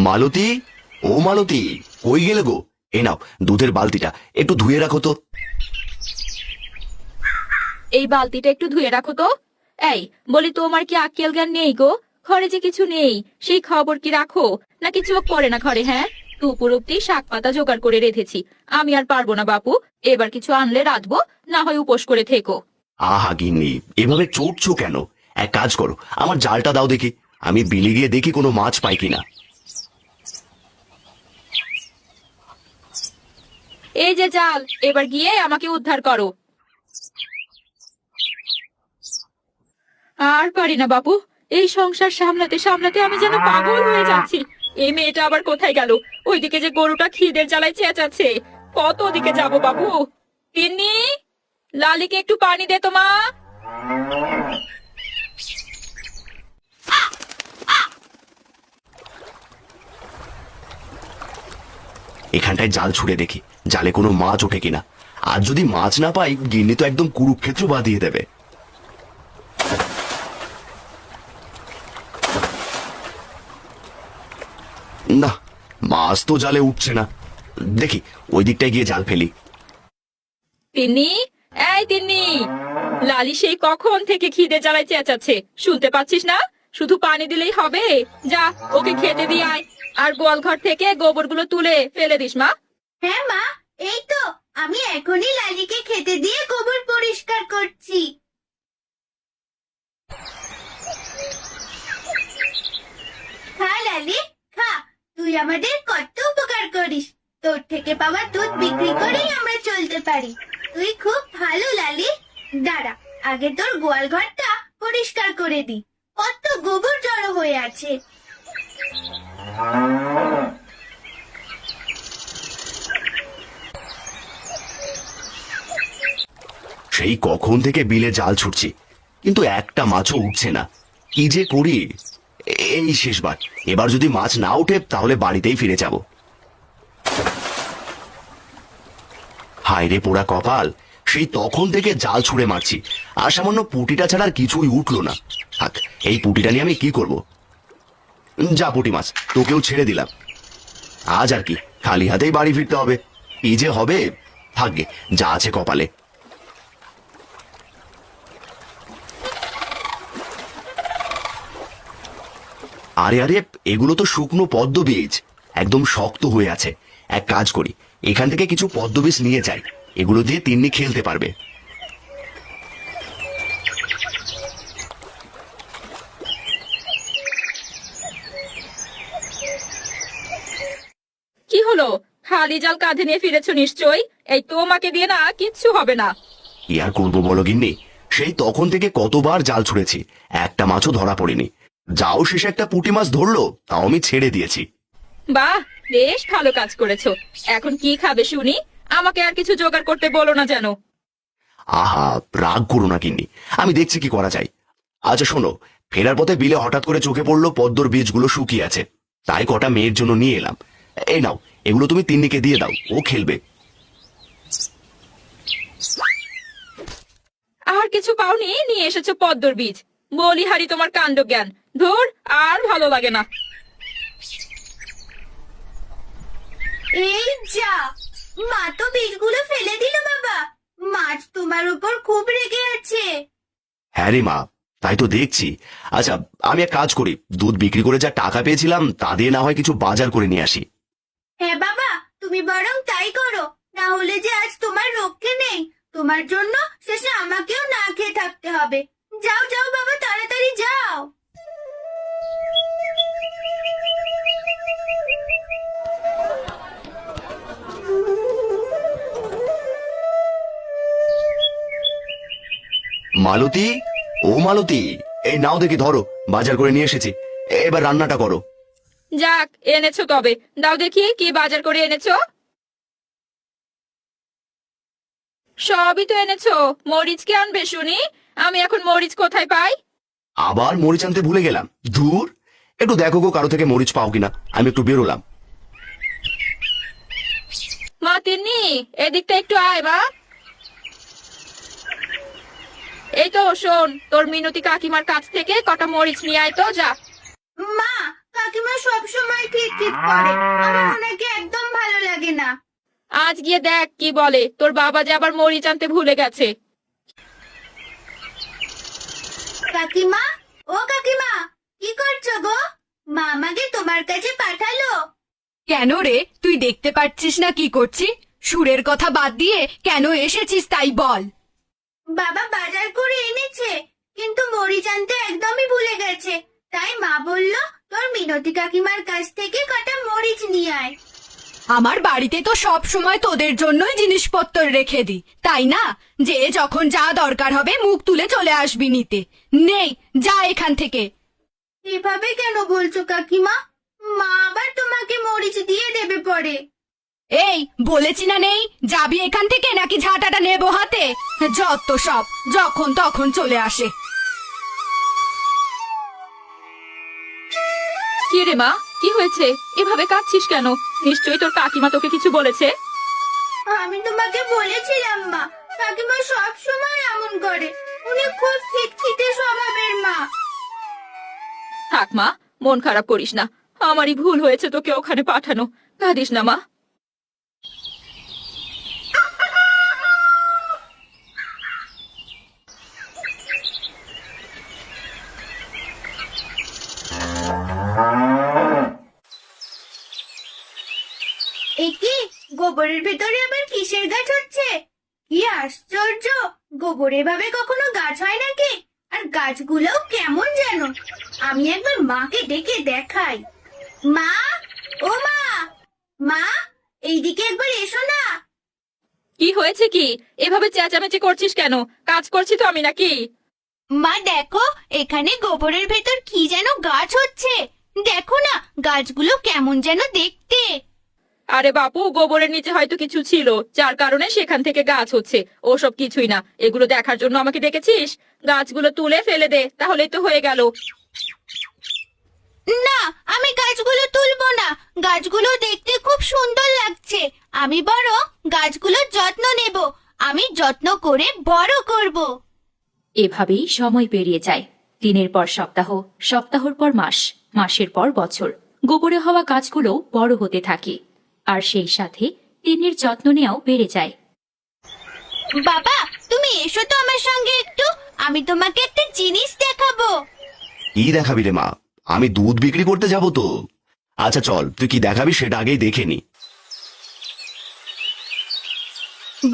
মালতী, ও মালতী, কই গেলে গো? এ নাও দুধের বালতিটা, একটু ধুয়ে রাখো তো। এই বালতিটা একটু ধুয়ে রাখো তো। এই বলি, তোমার কি আক্কেল জ্ঞান নেই গো? ঘরে যে কিছু নেই, সেই খবর কি রাখো নাকি চোখ পড়ে না ঘরে? হ্যাঁ, দুপুর অব্দি শাক পাতা জোগাড় করে রেখেছি, আমি আর পারবো না বাপু। এবার কিছু আনলে রাঁধবো, না হয় উপোস করে থেকো। আহা গিন্নি, এভাবে চটছো কেন? এক কাজ করো, আমার জালটা দাও দেখি, আমি বিলে গিয়ে দেখি কোনো মাছ পাই কিনা। এই যে জাল, এবার গিয়ে আমাকে উদ্ধার করো। আর পারি না বাপু, এই সংসার সামলাতে সামলাতে আমি যেন পাগল হয়ে যাচ্ছি। এই মেয়েটা আবার কোথায় গেল? ওইদিকে যে গরুটা খিদের জ্বালায় চেঁচাচ্ছে, কত দিকে যাব বাবু? তিন্নি, লালিকে একটু পানি দে তো মা। এখানটায় জাল ছুড়ে দেখি জালে কোনো মাছ ওঠে কিনা। আর যদি মাছ না পাই, গিন্নি তো একদম কুরুক্ষেত্র বাঁধিয়ে দেবে। না, মাছ তো জালে উঠছে না। দেখি ওই দিকটায় গিয়ে জাল ফেলি। তিন্নি, এই তিন্নি, লালি সেই কখন থেকে খিদে জ্বালায় চেঁচাচ্ছে, শুনতে পাচ্ছিস না? শুধু পানি দিলেই হবে? যা, ওকে খেতে দিয়ে আয়। আর গোয়াল ঘর থেকে গোবরগুলো তুলে ফেলে দিস মা। হ্যাঁ মা, এই তো আমি এখনই লালিকে খেতে দিয়ে গোবর পরিষ্কার করছি। খা লালি, খা। তুই আমাদের কত উপকার করিস। তোর থেকে পাওয়া দুধ বিক্রি করেই আমরা চলতে পারি। তুই খুব ভালো লালি। দাঁড়া, আগে তোর গোয়াল ঘরটা পরিষ্কার করে দি। কত গোবর জড়ো হয়ে আছে। সেই কখন থেকে বিলে জাল ছুটছি, কিন্তু একটা মাছও উঠছে না। কি যে করি! এই শেষবার, এবার যদি মাছ না ওঠে তাহলে বাড়িতেই ফিরে যাব। হায় রে পোড়া কপাল, সেই তখন থেকে জাল ছুঁড়ে মারছি, আর সামান্য পুটিটা ছাড়া আর কিছুই উঠলো না। থাক, এই পুটিটা নিয়ে আমি কি করব? যা পুটি মাছ, তোকেও ছেড়ে দিলাম। আজ আর কি, খালি হাতেই বাড়ি ফিরতে হবে। কি যে হবে, থাকবে যা আছে কপালে। আরে আরে, এগুলো তো শুকনো পদ্ম বীজ, একদম শক্ত হয়ে আছে। এক কাজ করি, এখান থেকে কিছু পদ্ম বীজ নিয়ে যাই, এগুলো দিয়ে তিন্নি খেলতে পারবে। কি হলো? খালি জাল কাঁধে নিয়ে ফিরেছো নিশ্চয়ই। এই তোমাকে দিয়ে না কিচ্ছু হবে না। কি আর করবো বলো গিন্নি, সেই তখন থেকে কতবার জাল ছুঁড়েছি, একটা মাছও ধরা পড়েনি। যাও শেষে একটা পুঁটি মাছ ধরলো, তাও আমি ছেড়ে দিয়েছি। বাহ, বেশ ভালো কাজ করেছো। এখন কি খাবে শুনি? আমাকে আর কিছু জোগাড় করতে বলো না যেন। আহা, রাগ করো না গিন্নি, আমি দেখছি কি করা যায়। আচ্ছা শোনো, ফেরার পথে বিলে হঠাৎ করে চোখে পড়লো পদ্মর বীজগুলো শুকিয়ে আছে, তাই কটা মেয়ের জন্য নিয়ে এলাম। এই নাও, এগুলো তুমি তিন্নিকে দিয়ে দাও, ও খেলবে। আর কিছু পাওনি, নিয়ে এসেছো পদ্মর বীজ। বলিহারি তোমার কাণ্ড জ্ঞান, ধুর, আর ভালো লাগে না। এই যা, মা তো বীজগুলো ফেলে দিল বাবা। মাছ তোমার উপর খুব রেগে আছে। হ্যাঁ রে মা, তাই তো দেখছি। আচ্ছা, আমি এক কাজ করি, দুধ বিক্রি করে যা টাকা পেয়েছিলাম তা দিয়ে না হয় কিছু বাজার করে নিয়ে আসি। হ্যাঁ বাবা, তুমি বরং তাই করো, না হলে যে আজ তোমার রক্ষে নেই। তোমার জন্য শেষে আমাকেও না খেয়ে থাকতে হবে। যাও যাও বাবা, তাড়াতাড়ি যাও। মালতী, ও মালতী, এই নাও দেখি ধরো, বাজার করে নিয়ে এসেছি, এবার রান্নাটা করো। যাক, এনেছো তবে, দাও দেখি কি বাজার করে এনেছো। সবই তো এনেছো, মরিচ কে আনবে শুনি? আমি এখন মরিচ কোথায় পাই? আবার মরিচ আনতে ভুলে গেলাম, দূর। একটু দেখো গো, কারো থেকে মরিচ পাও কিনা, আমি একটু বেরোলাম। মা তিন্নি, এদিকটা একটু আয় মা। এই তো শোন, তোর মিনতি কাকিমার কাছ থেকে কটা মরিচ নিয়ে আয় তো, যা। মা, কাকিমা সব সময় ঠিক ঠিক করে, আমার ওনাকে একদম ভালো লাগে না। আজ গিয়ে দেখ কি বলে, তোর বাবা যে আবার মরিচ আনতে ভুলে গেছে। কাকিমা, ও কাকিমা, কি করছো গো? মা আমাকে তোমার কাছে পাঠালো। কেন রে, তুই দেখতে পাচ্ছিস না কি করছি? সুরের কথা বাদ দিয়ে কেন এসেছিস তাই বল। বাবা বাজার করে এনেছে, কিন্তু মরিচ আনতে একদমই ভুলে গেছে। তাই মা বলল তোর মিনতি কাকিমার কাছ থেকে কটা মরিচ নিয়ে আয়। আমার বাড়িতে তো সব সময় তোদের জন্যই জিনিসপত্র রেখে দি, তাই না? যে যখন যা দরকার হবে মুখ তুলে চলে আসবি নিতে। নেই, যা এখান থেকে। এভাবে কেন বলছো কাকিমা? মা আবার তোমাকে মরিচ দিয়ে দেবে পরে। এই বলেছি না নেই, যাবি এখান থেকে নাকি ঝাঁটাটা নেবো হাতে? যত সব যখন তখন চলে আসে। কি রে মা, কি হয়েছে? এভাবে কাঁদছিস কেন? নিশ্চয়ই তোর কাকিমা তোকে কিছু বলেছে। আমি তোমাকে বলেছিলাম মা, কাকিমা সব সময় এমন করে। উনি খুব খিটখিটে স্বভাবের মা। থাক মা, মন খারাপ করিস না। আমারই ভুল হয়েছে তোকে ওখানে পাঠানো। কাঁদিস না মা। একি, গোবরের ভেতরে আবার কিসের গাছ হচ্ছে? কি আশ্চর্য, গোবর এভাবে কখনো গাছ হয় নাকি? আর গাছগুলো কেমন যেন। আমি একবার মাকে ডেকে দেখাই। মা, ও মা, মা, এইদিকে একবার এসো না। কি হয়েছে কি? এভাবে চেঁচামেচি করছিস কেন? কাজ করছি তো আমি নাকি? মা দেখো, এখানে গোবরের ভেতর কি যেন গাছ হচ্ছে। দেখো না, গাছগুলো কেমন যেন দেখতে। আরে বাপু, গোবরের নিচে হয়তো কিছু ছিল, যার কারণে সেখান থেকে গাছ হচ্ছে। ওসব কিছুই না। এগুলো দেখার জন্য আমাকে ডেকেছিস? গাছগুলো তুলে ফেলে দে, তাহলেই তো হয়ে গেল। না, আমি গাছগুলো তুলবো না। গাছগুলো দেখতে খুব সুন্দর লাগছে। আমি বরং গাছগুলোর যত্ন নেব। আমি যত্ন করে বড় করব। এভাবেই সময় পেরিয়ে যায়। দিনের পর সপ্তাহ, সপ্তাহর পর মাস, মাসের পর বছর। গোবরে হওয়া গাছগুলো বড় হতে থাকে, আর সেই সাথে তিন্নির যত্ন নেওয়াও বেড়ে যায়। বাবা, তুমি এসো তো আমার সঙ্গে একটু। আমি তোমাকে একটা জিনিস দেখাবো। কি দেখাবি রে মা? আমি দুধ বিক্রি করতে যাব তো। আচ্ছা চল, তুই কি দেখাবি সেটা আগেই দেখে নি।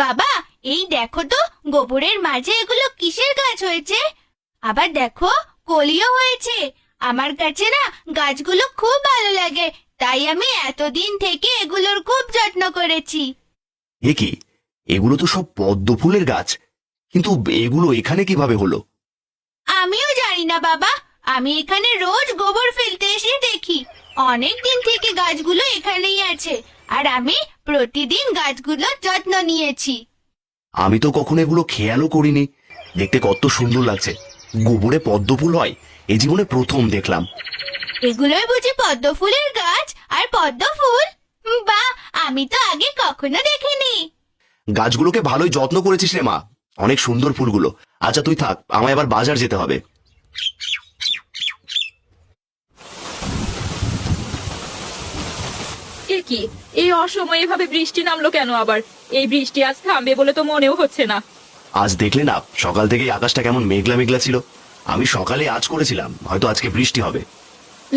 বাবা, এই দেখো তো, গোবরের মাঝে এগুলো কিসের গাছ হয়েছে? আবার দেখো, কলিও হয়েছে। আমার কাছে না গাছগুলো খুব ভালো লাগে, তাই আমি এতদিন থেকে এগুলোর খুব যত্ন করেছি। এ কি, এগুলো তো সব পদ্ম ফুলের গাছ, কিন্তু এগুলো এখানে কিভাবে হলো? আমিও জানি না বাবা, আমি এখানে রোজ গোবর ফেলতে এসে দেখি। অনেক দিন থেকে গাছগুলো এখানেই আছে, আর আমি প্রতিদিন গাছগুলোর যত্ন নিয়েছি। আমি তো কখনো এগুলো খেয়ালও করিনি। দেখতে কত সুন্দর লাগছে। গোবরে পদ্ম ফুল হয়, এ জীবনে প্রথম দেখলাম। এগুলোই বুঝি পদ্ম ফুলের গাছ আর পদ্ম ফুল? বাহ, আমি তো আগে কখনো দেখিনি। গাছগুলোকে ভালোই যত্ন করেছিস রে মা, অনেক সুন্দর ফুলগুলো। আচ্ছা তুই থাক, আমায় এবার বাজার যেতে হবে। এ কি, এই অসময়ে এভাবে বৃষ্টি নামলো কেন আবার? এই বৃষ্টি আজ থামবে বলে তো মনেও হচ্ছে না। আজ দেখলে না, সকাল থেকেই আকাশটা কেমন মেঘলা মেঘলা ছিল। আমি সকালে আজ করেছিলাম হয়তো আজকে বৃষ্টি হবে।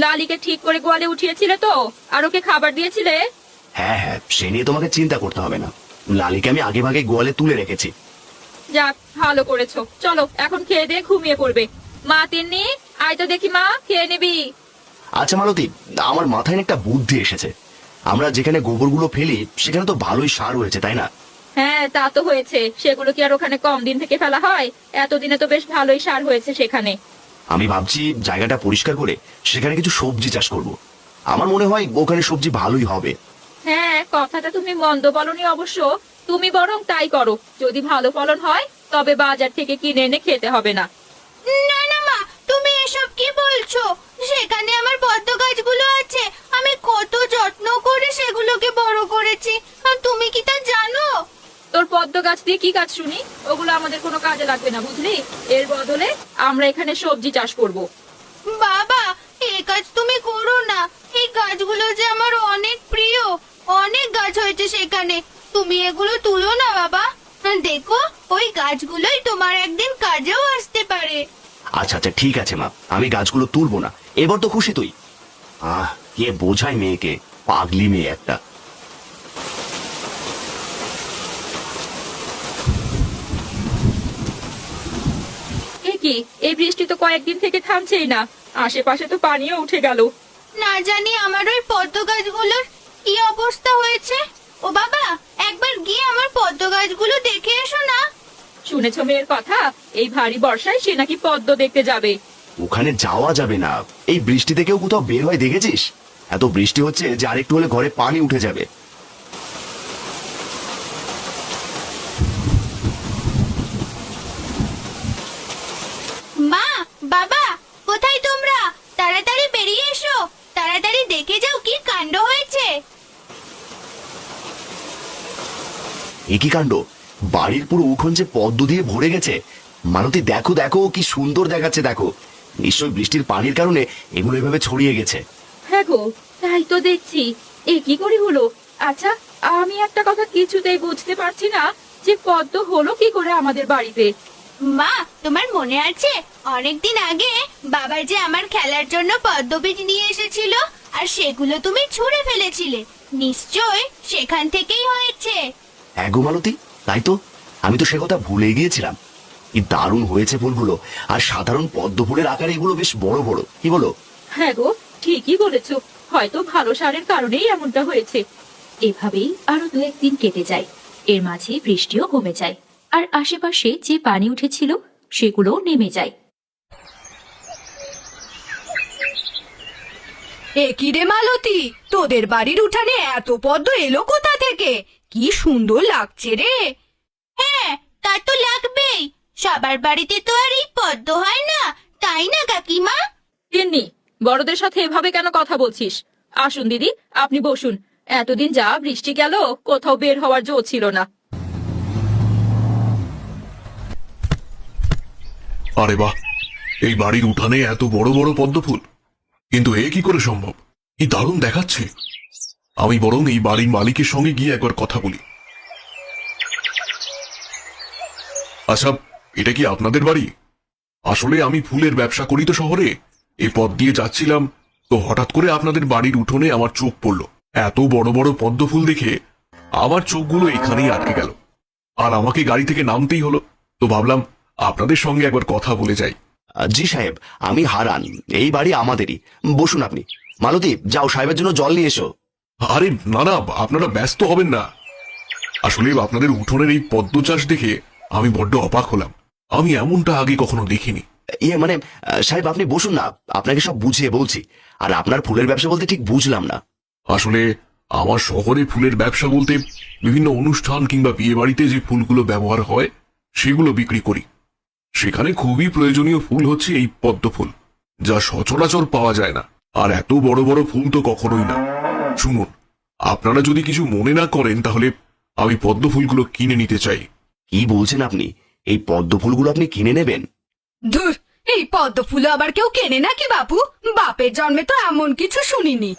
লালিকে ঠিক করে গোয়ালে উঠিয়েছিলে তো? আর ওকে খাবার দিয়েছিলে? হ্যাঁ হ্যাঁ, সে নিয়ে তোমাকে চিন্তা করতে হবে না। লালিকে আমি আগে ভাগে গোয়ালে তুলে রেখেছি। যাক, ভালো করেছো। চলো এখন খেয়ে দিয়ে ঘুমিয়ে পড়বে। মা, তিন্নি, আয় তো দেখি মা, খেয়ে নিবি। আচ্ছা মালতী, আমার মাথায় না একটা বুদ্ধি এসেছে। আমরা যেখানে গোবরগুলো ফেলি সেখানে তো ভালোই সার হয়েছে, তাই না? হ্যাঁ, তা তো হয়েছে। সেগুলো কি আর ওখানে কম দিন থেকে ফেলা হয়? এতদিনে তো বেশ ভালোই সার হয়েছে সেখানে। আমি ভাবছি জায়গাটা পরিষ্কার করে সেখানে কিছু সবজি চাষ করব। আমার মনে হয় ওখানে সবজি ভালোই হবে। হ্যাঁ, কথাটা তুমি মন্দ বলনি অবশ্য। তুমি বরং তাই করো। যদি ভালো ফলন হয় তবে বাজার থেকে কিনে এনে খেতে হবে না। না না মা, তুমি এসব কি বলছো? সেখানে আমার পদ্ম গাছগুলো আছে। আমি কত যত্ন করে সেগুলোকে বড় করেছি। আর তুমি কি তা জানো? তোর পদ্ম গাছ দিয়ে কি কাজ শুনি? ওগুলো আমাদের কোনো কাজে লাগবে না, বুঝলি? এর বদলে আমরা এখানে সবজি চাষ করব। বাবা, এ কাজ তুমি করো না। হয়েছে সেখানে। তুমি এগুলো তুলো না বাবা, দেখো ওই গাছগুলোই তোমার একদিন কাজেও আসতে পারে। আচ্ছা আচ্ছা ঠিক আছে মা, আমি গাছগুলো তুলবো না। এবার তো খুশি তুই? কে বোঝায় মেয়েকে, পাগলি মেয়ে একটা। এ কি, এই বৃষ্টি তো কয়েকদিন থেকে থামছেই না, আশেপাশে তো পানিও উঠে গেল। না জানি আমার ওই পদ্ম গাছগুলোর কি অবস্থা হয়েছে। ও বাবা, একবার গিয়ে আমার পদ্ম গাছগুলো দেখে এসো না। শুনেছো মেয়ের কথা? এই ভারী বর্ষায় সে নাকি পদ্ম দেখতে যাবে। ওখানে যাওয়া যাবে না, এই বৃষ্টিতে কেউ কোথাও বের হয় দেখেছিস? এত বৃষ্টি হচ্ছে যে আরেকটু হলে ঘরে পানি উঠে যাবে। মা, বাবা, কোথায় তোমরা? তাড়াতাড়ি বেরিয়ে এসো, তাড়াতাড়ি দেখে যাও কি কাণ্ড হয়েছে। এ কি কাণ্ড! বাড়ির পুরো উঠোন যে পদ্ম দিয়ে ভরে গেছে। মালতী দেখো দেখো, কি সুন্দর দেখাচ্ছে দেখো। নিশ্চয়ই বৃষ্টির পানির কারণে এগুলো এভাবে ছড়িয়ে গেছে। হ্যাঁ গো, তাই তো দেখছি। এ কি করে হলো? আচ্ছা, আমি একটা কথা কিছুতেই বুঝতে পারছি না, যে পদ্ম হলো কি করে আমাদের বাড়িতে। মা, তোমার মনে আছে অনেকদিন আগে বাবা যে আমার খেলার জন্য পদ্ম বীজ নিয়ে এসেছিল, আর সেগুলো তুমি ছুঁড়ে ফেলেছিলে? নিশ্চয় সেখান থেকেই হয়েছে। হ্যাঁ গো মালতী, তাই তো। আমি তো সে কথা ভুলে গিয়েছিলাম। কি দারুণ হয়েছে ফুলগুলো, আর সাধারণ পদ্ম ফুলের আকারে এগুলো বেশ বড় বড়, কি বলো? হ্যাঁ গো, ঠিকই বলেছো। হয়তো ভালো সারের কারণেই এমনটা হয়েছে। এভাবেই আরো 2-1 দিন কেটে যায়। এর মাঝে বৃষ্টিও কমে যায়, আর আশেপাশে যে পানি উঠেছিল সেগুলো নেমে যায়। এ কি রে মালতী, তোদের বাড়ির উঠানে এত পদ্ম এলো কোথা থেকে? কি সুন্দর লাগছে রে। হ্যাঁ, তা তো লাগবেই। সবার বাড়িতে তো আর এই পদ্ম হয় না, তাই না কাকিমা? তিন্নি, বড়দের সাথে এভাবে কেন কথা বলছিস? আসুন দিদি, আপনি বসুন। এতদিন যা বৃষ্টি গেল, কোথাও বের হওয়ার জো ছিল না। আরে বাহ, এই বাড়ির উঠানে এত বড় বড় পদ্ম ফুল, কিন্তু এ কি করে সম্ভব? কি দারুণ দেখাচ্ছে। আমি বরং এই বাড়ির মালিকের সঙ্গে গিয়ে একবার কথা বলি। আচ্ছা, এটা কি আপনাদের বাড়ি? আসলে আমি ফুলের ব্যবসা করি তো শহরে। এই পথ দিয়ে যাচ্ছিলাম, তো হঠাৎ করে আপনাদের বাড়ির উঠোনে আমার চোখ পড়ল। এত বড় বড় পদ্ম ফুল দেখে আমার চোখগুলো এখানেই আটকে গেল, আর আমাকে গাড়ি থেকে নামতেই হলো। তো ভাবলাম আপনাদের সঙ্গে একবার কথা বলে যাই। জি সাহেব, আমি হারান, এই বাড়ি আমাদেরই। বসুন আপনি। মালতী, যাও সাহেবের জন্য জল নিয়ে এসো। আরে না না, আপনারা ব্যস্ত হবেন না। আসলে আপনাদের উঠোনের এই পদ্ম চাষ দেখে আমি বড্ড অবাক হলাম। আমি এমনটা আগে কখনো দেখিনি। মানে সাহেব আপনি বসুন না, আপনাকে সব বুঝিয়ে বলছি। আর আপনার ফুলের ব্যবসা বলতে ঠিক বুঝলাম না। আসলে আমার শহরে ফুলের ব্যবসা বলতে বিভিন্ন অনুষ্ঠান কিংবা বিয়ে বাড়িতে যে ফুলগুলো ব্যবহার হয় সেগুলো বিক্রি করি। সেখানে খুবই প্রয়োজনীয় ফুল হচ্ছে এই পদ্ম ফুল, যা সচরাচর পাওয়া যায় না। আর এত বড় বড় ফুল তো কখনোই না। শুনুন, আপনারা যদি কিছু মনে না করেন তাহলে আমি পদ্ম ফুলগুলো কিনে নিতে চাই। কি বলছেন আপনি? এই পদ্ম ফুলগুলো আপনি কিনে নেবেন? ধুর, এই পদ্ম ফুল আবার কেউ কেনে নাকি বাপু? বাপের জন্মে তো এমন কিছু শুনিনি।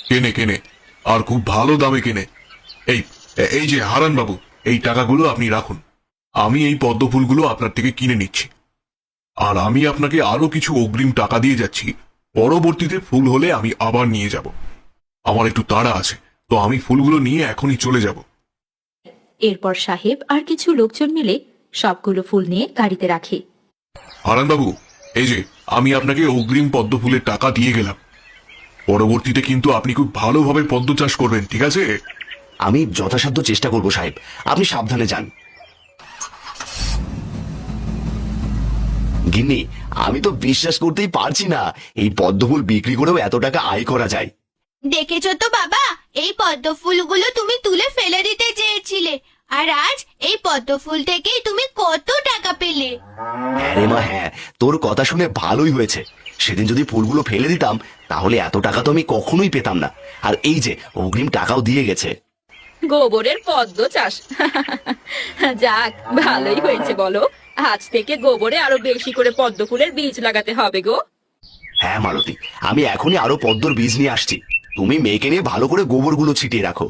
কেনে কেনে, আর খুব ভালো দামে কেনে। এই এই যে হারান বাবু, এই টাকাগুলো আপনি রাখুন। আমি এই পদ্ম ফুলগুলো আপনার থেকে কিনে নিচ্ছি, আর আমি আপনাকে আরো কিছু অগ্রিম টাকা দিয়ে যাচ্ছি। পরবর্তীতে ফুল হলে আমি আবার নিয়ে যাব। আমার একটু তাড়া আছে, তো আমি ফুলগুলো নিয়ে এখনই চলে যাব। এরপর সাহেব আর কিছু লোকজন মিলে সবগুলো ফুল নিয়ে গাড়িতে রাখে। হারান বাবু, এই যে আমি আপনাকে অগ্রিম পদ্ম ফুলের টাকা দিয়ে গেলাম। পরবর্তীতে কিন্তু আপনি খুব ভালোভাবে পদ্ম চাষ করবেন, ঠিক আছে? আমি যথাসাধ্য চেষ্টা করব সাহেব, আপনি সাবধানে যান। গিন্নি, আমি তো বিশ্বাস করতেই পারছি না এই পদ্ম ফুল বিক্রি করেও এত টাকা আয় করা যায়। দেখেছো তো বাবা, এই পদ্ম ফুলগুলো তুমি তুলে ফেলে দিতে চেয়েছিলে, আর আজ এই পদ্ম ফুল থেকেই তুমি কত টাকা পেলে। হ্যাঁ রে মা, হ্যাঁ, তোর কথা শুনে ভালোই হয়েছে। সেদিন যদি ফুলগুলো ফেলে দিতাম তাহলে এত টাকা তো আমি কখনোই পেতাম না। আর এই যে অগ্রিম টাকাও দিয়ে গেছে। গোবরের পদ্ম চাষ, যাক ভালোই হয়েছে বলো। আজ থেকে গোবরে আরো বেশি করে পদ্ম ফুলের বীজ লাগাতে হবে গো। হ্যাঁ মালতী, আমি এখনই আরো পদ্মর বীজ নিয়ে আসছি। তুমি মেয়েকে নিয়ে ভালো করে গোবরগুলো ছিটিয়ে রাখো।